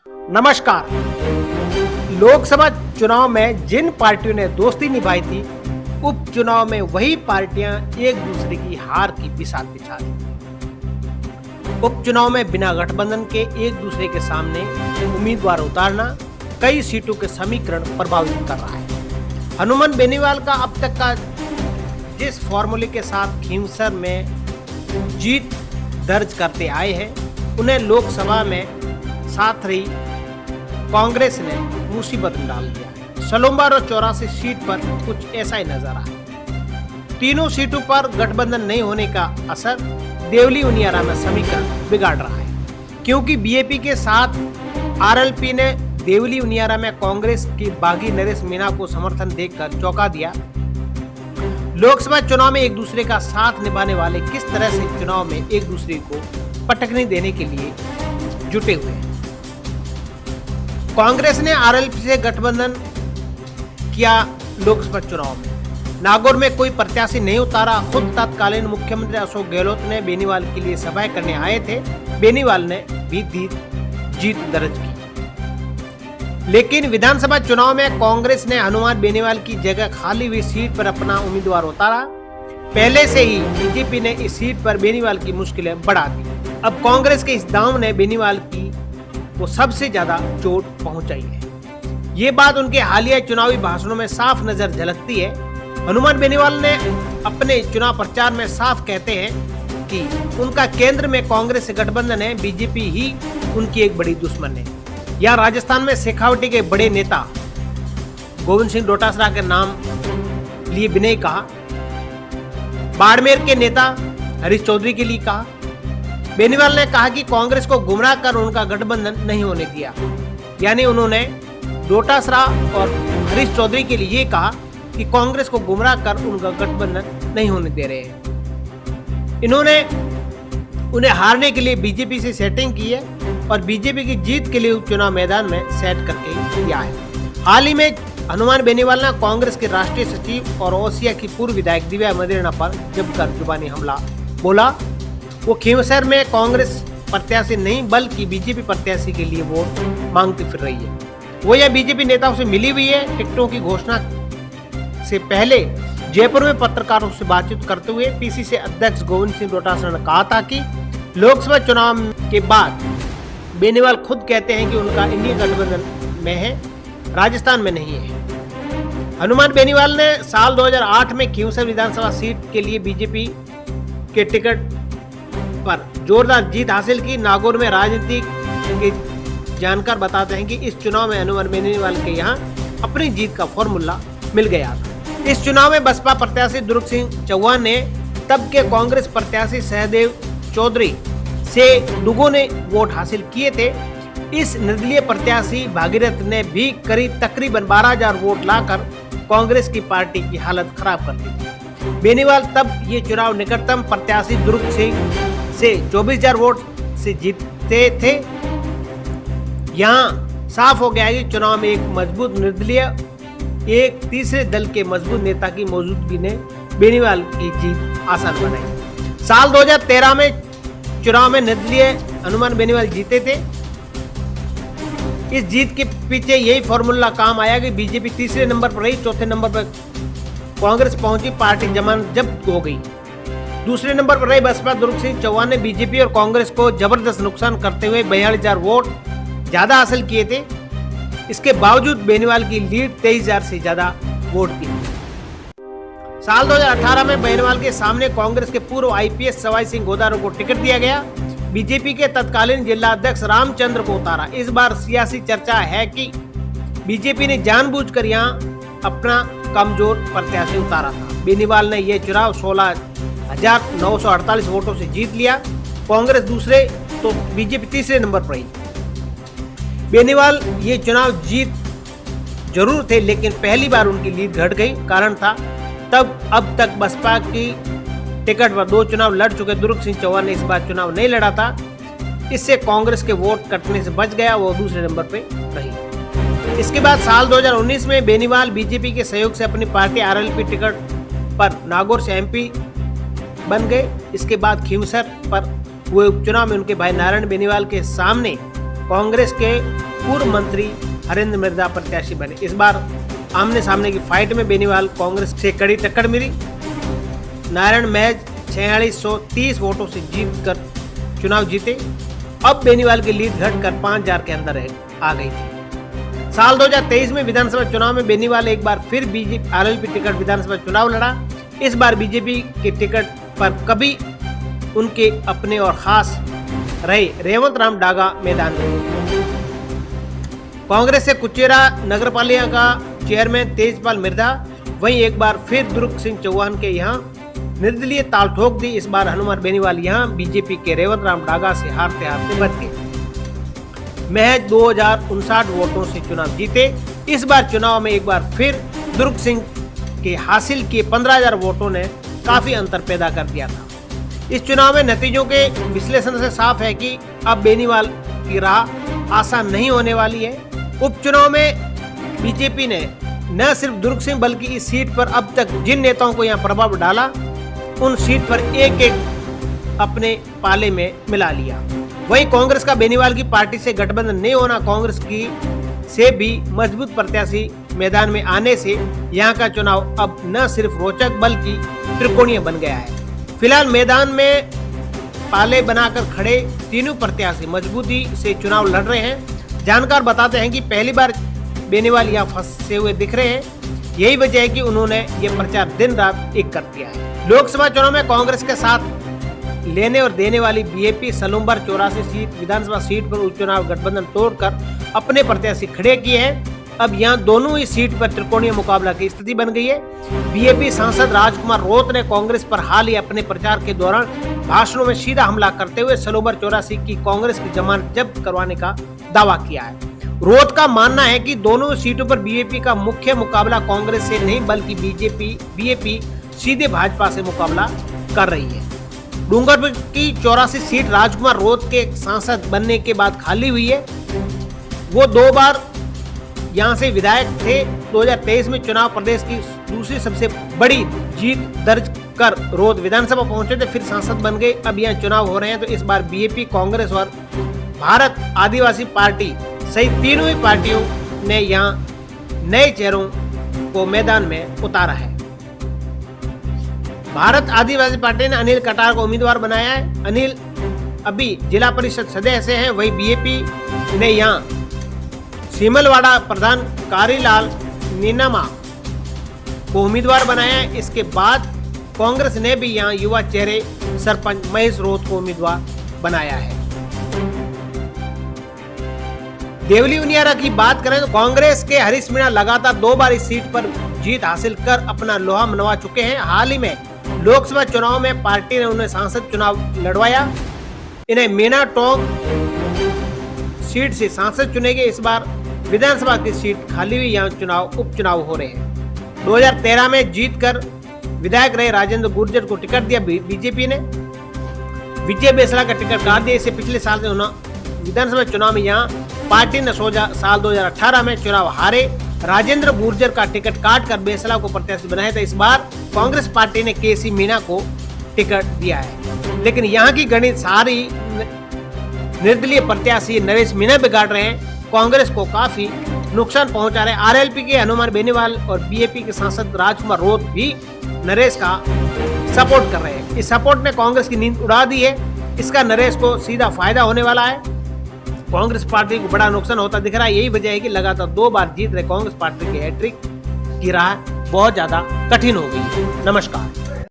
नमस्कार। लोकसभा चुनाव में जिन पार्टियों ने दोस्ती निभाई थी, उपचुनाव में वही पार्टियां एक दूसरे की हार की बिसात बिछा दी। उपचुनाव में बिना गठबंधन के एक दूसरे के सामने उम्मीदवार उतारना कई सीटों के समीकरण प्रभावित कर रहा है। हनुमान बेनीवाल का अब तक का जिस फॉर्मूले के साथ खींवसर में जीत दर्ज करते आए हैं, उन्हें लोकसभा में साथ रही कांग्रेस ने मुसीबत में डाल दिया। सलोमबार और 84 सीट पर कुछ ऐसा ही नजर आया। तीनों सीटों पर गठबंधन नहीं होने का असर देवली उनियारा में समीकरण बिगाड़ रहा है, क्योंकि बीजेपी के साथ आरएलपी ने देवली उनियारा में कांग्रेस की बागी नरेश मीणा को समर्थन देकर चौंका दिया। लोकसभा चुनाव में एक दूसरे का साथ निभाने वाले किस तरह से चुनाव में एक दूसरे को पटकनी देने के लिए जुटे हुए हैं। कांग्रेस ने आरएलपी से गठबंधन किया। लोकसभा चुनाव में नागौर में कोई प्रत्याशी नहीं उतारा। खुद तत्कालीन मुख्यमंत्री अशोक गहलोत ने बेनीवाल के लिए सभाएं करने आए थे। बेनीवाल ने भी जीत दर्ज की, लेकिन विधानसभा चुनाव में कांग्रेस ने हनुमान बेनीवाल की जगह खाली हुई सीट पर अपना उम्मीदवार उतारा। पहले से ही बीजेपी ने इस सीट पर बेनीवाल की मुश्किलें बढ़ा दी। अब कांग्रेस के इस दांव ने बेनीवाल की को सबसे ज्यादा चोट पहुंचाई है। ये बात उनके हालिया चुनावी भाषणों में साफ नजर झलकती है। हनुमान बेनीवाल ने अपने चुनाव प्रचार में साफ कहते हैं कि उनका केंद्र में कांग्रेस से गठबंधन है, बीजेपी ही उनकी एक बड़ी दुश्मन है। यहाँ राजस्थान में शेखावटी के बड़े नेता गोविंद सिंह डोटासरा के नाम लिए भी नहीं कहा। बाड़मेर के नेता हरीश चौधरी के लिए कहा। बेनीवाल ने कहा कि कांग्रेस को गुमराह कर उनका गठबंधन नहीं होने दिया। यानी उन्होंने डोटासरा और हरीश चौधरी के लिए कहा कि कांग्रेस को गुमराह कर उनका गठबंधन नहीं होने दे रहे हैं। इन्होंने उन्हें हारने के लिए बीजेपी से सेटिंग की है और बीजेपी की जीत के लिए उपचुनाव मैदान में सेट करके किया है। हाल ही में हनुमान बेनीवाल ने कांग्रेस के राष्ट्रीय सचिव और ओसिया की पूर्व विधायक दिव्या मदेरणा पर जमकर जुबानी हमला बोला। वो खींवसर में कांग्रेस प्रत्याशी नहीं बल्कि बीजेपी प्रत्याशी के लिए वोट मांगती फिर रही है। वो यह बीजेपी नेताओं से मिली हुई है। टिकटों की घोषणा से पहले जयपुर में पत्रकारों से बातचीत करते हुए पीसीसी अध्यक्ष गोविंद सिंह डोटासरा ने कहा था कि लोकसभा चुनाव के बाद बेनीवाल खुद कहते हैं कि उनका इंडिया गठबंधन में है, राजस्थान में नहीं है। हनुमान बेनीवाल ने साल 2008 में खींवसर विधानसभा सीट के लिए बीजेपी के टिकट पर जोरदार जीत हासिल की। नागौर में राजनीति के जानकार बताते हैं कि इस चुनाव में हनुमान बेनीवाल के यहाँ अपनी जीत का फॉर्मूला मिल गया था। इस चुनाव में बसपा प्रत्याशी दुर्ग सिंह चौहान ने तब के कांग्रेस प्रत्याशी सहदेव चौधरी से दुगुने वोट हासिल किए थे। इस निर्दलीय प्रत्याशी भागीरथ ने भी तकरीबन 12,000 वोट लाकर कांग्रेस की पार्टी की हालत खराब कर दी थी। बेनीवाल तब ये चुनाव निकटतम प्रत्याशी दुर्ग सिंह से 24,000 वोट से जीतते थे। यहाँ साफ हो गया है कि चुनाव में एक मजबूत निर्दलीय एक तीसरे दल के मजबूत नेता की मौजूदगी ने बेनीवाल की जीत आसान बनाई। साल 2013 में चुनाव में निर्दलीय हनुमान बेनीवाल जीते थे। इस जीत के पीछे यही फॉर्मूला काम आया कि बीजेपी तीसरे नंबर पर रही, चौथे नंबर पर कांग्रेस पहुंची, पार्टी जमानत जब्त हो गई। दूसरे नंबर पर रही बसपा दुर्ग सिंह चौहान ने बीजेपी और कांग्रेस को जबरदस्त नुकसान करते हुए 42,000 वोट ज्यादा हासिल किए थे। इसके बावजूद बेनीवाल की लीड 23,000 से ज्यादा वोट की। साल 2018 में बेनीवाल के सामने कांग्रेस के पूर्व आईपीएस सवाई सिंह गोदारो को टिकट दिया गया। बीजेपी के तत्कालीन जिला अध्यक्ष रामचंद्र को उतारा। इस बार सियासी चर्चा है कि बीजेपी ने जानबूझकर यहां अपना कमजोर प्रत्याशी उतारा था। बेनीवाल ने यह चुनाव 16,948 वोटों से जीत लिया। कांग्रेस दूसरे तो बीजेपी तीसरे नंबर पर रही। बेनीवाल ये चुनाव जीत जरूर थे, लेकिन पहली बार उनकी लीड घट गई। कारण था तब अब तक बसपा की टिकट पर 2 चुनाव लड़ चुके दुर्ग सिंह चौहान ने इस बार चुनाव नहीं लड़ा था। इससे कांग्रेस के वोट कटने से बच गया, वो दूसरे नंबर पे रही। इसके बाद साल 2019 में बेनीवाल बीजेपी के सहयोग से अपनी पार्टी आरएलपी टिकट पर नागौर से एमपी बन गए। इसके बाद खींवसर पर हुए उपचुनाव में उनके भाई नारायण बेनीवाल के सामने कांग्रेस के पूर्व मंत्री हरेंद्र मिर्जा प्रत्याशी बने। इस बार आमने सामने की फाइट में बेनीवाल कांग्रेस से कड़ी टक्कर मिली। नारायण महज 4630 वोटों से जीतकर चुनाव जीते। अब बेनीवाल की लीड घटकर 5000 के अंदर आ गई थी। साल 2023 में विधानसभा चुनाव में बेनीवाल एक बार फिर बीजेपी आरएलपी टिकट विधानसभा चुनाव लड़ा। इस बार बीजेपी के टिकट पर कभी उनके अपने और खास रहे रेवंत राम डागा मैदान में। कांग्रेस से कुचेरा नगरपालिका का चेयरमैन तेजपाल मिर्धा, वहीं एक बार फिर दुर्ग सिंह चौहान के यहाँ निर्दलीय ताल ठोक दी। इस बार हनुमान बेनीवाल यहाँ बीजेपी के रेवंत राम डागा से हारते हारते बच गए। महज 2059 वोटों से चुनाव जीते। इस बार चुनाव में एक बार फिर दुर्ग सिंह के हासिल किए 15000 वोटों ने काफी अंतर पैदा कर दिया था। इस चुनाव में नतीजों के विश्लेषण से साफ है कि अब बेनीवाल की राह आसान नहीं होने वाली है। उपचुनाव में बीजेपी ने न सिर्फ दुर्ग सिंह बल्कि इस सीट पर अब तक जिन नेताओं को यहाँ प्रभाव डाला, उन सीट पर एक एक अपने पाले में मिला लिया। वहीं कांग्रेस का बेनीवाल की पार्टी से गठबंधन नहीं होना, कांग्रेस की से भी मजबूत प्रत्याशी मैदान में आने से यहाँ का चुनाव अब न सिर्फ रोचक बल्कि त्रिकोणीय बन गया है। फिलहाल मैदान में पाले बनाकर खड़े तीनों प्रत्याशी मजबूती से चुनाव लड़ रहे हैं। जानकार बताते हैं कि पहली बार बेनीवाल यहाँ फंसे हुए दिख रहे हैं। यही वजह है कि उन्होंने ये प्रचार दिन रात एक कर दिया है। लोकसभा चुनाव में कांग्रेस के साथ लेने और देने वाली बीएपी सलूम्बर 84 सीट विधानसभा सीट पर उपचुनाव गठबंधन तोड़कर अपने प्रत्याशी खड़े किए हैं। अब यहाँ दोनों ही सीट पर त्रिकोणीय मुकाबला की स्थिति बन गई है। बीएपी सांसद राजकुमार रोत ने कांग्रेस पर हाल ही अपने प्रचार के दौरान भाषणों में सीधा हमला करते हुए सलूम्बर 84 की कांग्रेस की जमानत जब्त करवाने का दावा किया है। रोत का मानना है कि दोनों सीटों पर बीएपी का मुख्य मुकाबला कांग्रेस से नहीं बल्कि बीएपी सीधे भाजपा से मुकाबला कर रही है। डूंगरपुर की 84 सीट राजकुमार रोत के सांसद बनने के बाद खाली हुई है। वो 2 बार यहां से विधायक थे। 2023 में चुनाव प्रदेश की दूसरी सबसे बड़ी जीत दर्ज कर रोत विधानसभा पहुंचे थे, फिर सांसद बन गए। अब यहाँ चुनाव हो रहे हैं तो इस बार बीएपी, कांग्रेस और भारत आदिवासी पार्टी सहित तीनों ही पार्टियों ने यहाँ नए चेहरों को मैदान में उतारा है। भारत आदिवासी पार्टी ने अनिल कटार को उम्मीदवार बनाया है। अनिल अभी जिला परिषद सदस्य हैं। वही बीएपी ने यहाँ सीमलवाड़ा प्रधान कारीलाल नीनामा को उम्मीदवार बनाया है। इसके बाद कांग्रेस ने भी यहाँ युवा चेहरे सरपंच महेश रोत को उम्मीदवार बनाया है। देवली उनियारा की बात करें तो कांग्रेस के हरीश मीणा लगातार 2 बार इस सीट पर जीत हासिल कर अपना लोहा मनवा चुके हैं। हाल ही में लोकसभा चुनाव में पार्टी ने उन्हें सांसद चुनाव लड़वाया। इन्हें मीना टोंग सीट से सांसद चुनेंगे। इस बार विधानसभा की सीट खाली हुई, यहाँ उपचुनाव हो रहे हैं। 2013 में जीतकर विधायक रहे राजेंद्र गुर्जर को टिकट दिया बीजेपी ने। विजय बेसरा का टिकट काट दिया। इससे पिछले साल से विधानसभा चुनाव में यहाँ पार्टी ने साल 2018 में चुनाव हारे। राजेंद्र गुर्जर का टिकट काट कर बेसला को प्रत्याशी बनाया था। इस बार कांग्रेस पार्टी ने केसी मीणा को टिकट दिया है, लेकिन यहाँ की गणित सारी निर्दलीय प्रत्याशी नरेश मीणा बिगाड़ रहे हैं, कांग्रेस को काफी नुकसान पहुंचा रहे हैं। आरएलपी के हनुमान बेनीवाल और बीएपी के सांसद राजकुमार रोत भी नरेश का सपोर्ट कर रहे हैं। इस सपोर्ट ने कांग्रेस की नींद उड़ा दी है। इसका नरेश को सीधा फायदा होने वाला है। कांग्रेस पार्टी को बड़ा नुकसान होता दिख रहा है। यही वजह है कि लगातार 2 बार जीत रहे कांग्रेस पार्टी की हैट्रिक की राह बहुत ज्यादा कठिन हो गई है। नमस्कार।